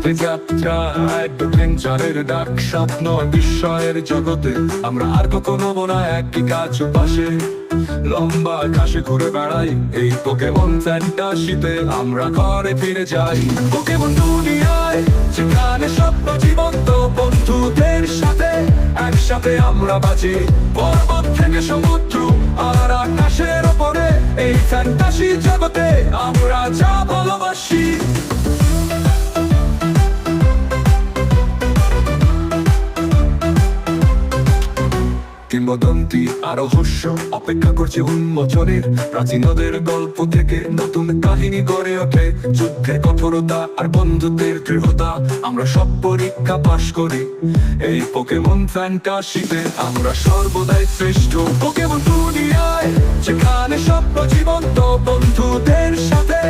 পথে যাত্রা অ্যাডভেঞ্চারের ডাক, স্বপ্ন বিস্ময়ের জগতে আমরা আর কখনো না একই কাজ পাশে লম্বা আকাশে ঘুরে বেড়াই। এই পোকেমন ফ্যান্টাসিতে আমরা ঘরে ফিরে যাই। পোকেমন দুনিয়ায় যেখানে স্বপ্ন জীবন্ত, বন্ধুদের সাথে একসাথে আমরা বাঁচি। পর্বত থেকে সমুদ্র আর আকাশের ওপরে এই ফ্যান্টাসি জগতে আমরা যা ভালোবাসি। কিংবদন্তি আর রহস্য অপেক্ষা করছে উন্মোচনের। প্রাচীনদের গল্প থেকে নতুন কাহিনী গড়ে ওঠে। যুদ্ধের কঠোরতা আর বন্ধুত্বের দৃঢ়তা আমরা সব পরীক্ষা পাশ করি। এই পোকেমন ফ্যান্টাসিতে আমরা সর্বদাই শ্রেষ্ঠ। পোকেমন দুনিয়ায় যেখানে স্বপ্ন জীবন্ত, বন্ধুদের সাথে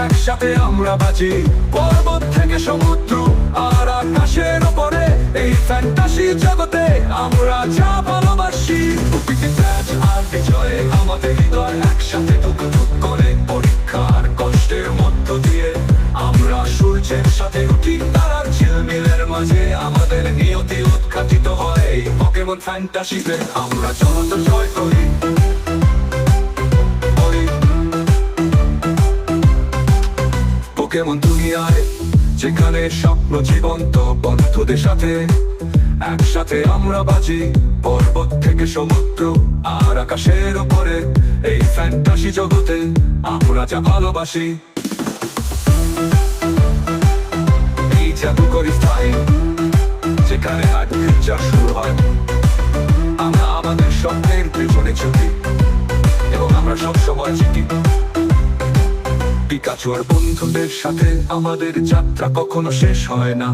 একসাথে আমরা বাঁচি। পর্বত থেকে সমুদ্র আর আকাশের ওপরে এই ফ্যান্টাসি জগতে আমরা যা ভালোবাসি। প্রকৃতি ত্যাগ আর বিজয়ে আমাদের হৃদয় একসাথে টুকটুক করে। পরীক্ষার কষ্টের মধ্য দিয়ে আমরা সূর্যের সাথে উঠি। তারার ঝিলমিলের মাঝে আমাদের নিয়তি উৎখাটিত হয়। এই পোকেমন ফ্যান্টাসিতে আমরা জগৎ জয় করি। পোকেমন দুনিয়ায় যেখানে স্বপ্ন জীবন্ত, বন্ধুদের সাথে একসাথে আমরা বাঁচি। পর্বত থেকে সমুদ্র আর আকাশের ওপরে এই ফ্যান্টাসি জগতে আমরা যা ভালোবাসি। এই জাদুকরি স্থায়ী যেখানে অ্যাডভেঞ্চার শুরু হয়। আমরা আমাদের স্বপ্নের পেছনে ছুটি এবং আমরা সব সময় জিতি। পিকাচু আর বন্ধুদের সাথে আমাদের যাত্রা কখনো শেষ হয় না।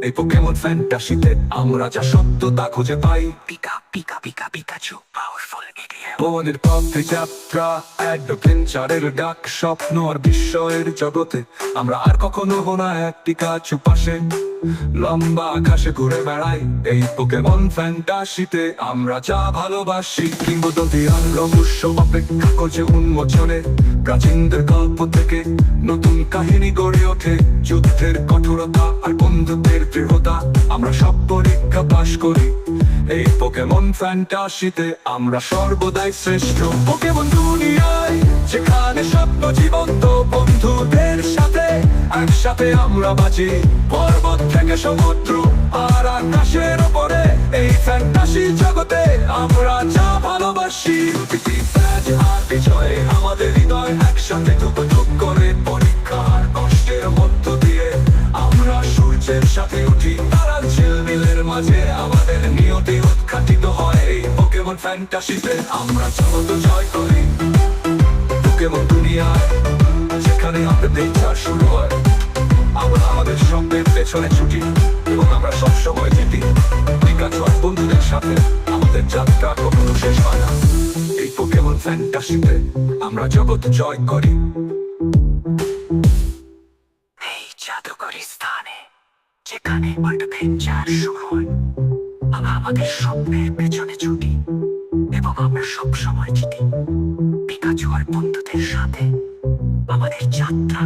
এই পোকেমন ফ্যান্টাসিতে আমরা যা সত্য তা খুঁজে পাই। Pika pika pika Pikachu powerful এগিয়ে। মনের পথে যাত্রা অ্যাডভেঞ্চারের ডাক, স্বপ্ন আর বিস্ময়ের জগতে আমরা আর কখনো না একটি কাছু পাশে লম্বা আকাশে ঘুরে বেড়াই। এই পোকেমন ফ্যান্টাসিতে আমরা যা ভালোবাসি। কিংবদন্তি আর রহস্য অপেক্ষা করছে উন্মোচনে। প্রাচীনদের গল্প থেকে নতুন কাহিনী গড়ে ওঠে। যুদ্ধের কঠোরতা আর বন্ধুত্বের দৃঢ়তা আমরা সব পরীক্ষা পাশ করি। এই পোকেমন ফ্যান্টাসিতে আমরা সর্বদাই শ্রেষ্ঠ। পোকেমন দুনিয়ায় যেখানে স্বপ্ন জীবন্ত, বন্ধুদের সাথে একসাথে আমরা বাঁচি। পর্বত থেকে সমুদ্র আর আকাশের ওপরে এই ফ্যান্টাসি জগতে আমরা যা ভালোবাসি। প্রকৃতি ত্যাগ আর বিজয়ে আমাদের হৃদয় একসাথে টুকটুক করে। পরীক্ষার কষ্টের মধ্য দিয়ে আমরা সূর্যের সাথে উঠি। তারার ঝিলমিলের মাঝে আমাদের নিয়তি উৎখাটিত হয়। এই পোকেমন ফ্যান্টাসিতে আমরা জগৎ জয় করি। পোকেমন দুনিয়ায় যেখানে অ্যাডভেঞ্চার শুরু হয়। আমরা আমাদের স্বপ্নের পেছনে ছুটি এবং আমরা সবসময় জিতি। পিকাচু আর বন্ধুদের সাথে আমাদের যাত্রা কখনো শেষ হয় না। এই পোকেমন ফ্যান্টাসিতে আমরা জগৎ জয় করি। এই জাদুকরি স্থানে যেখানে অ্যাডভেঞ্চার শুরু হয়। আমরা আমাদের স্বপ্নের পেছনে ছুটি এবং আমরা সবসময় জিতি। পিকাচু আর বন্ধুদের সাথে আমাদের যাত্রা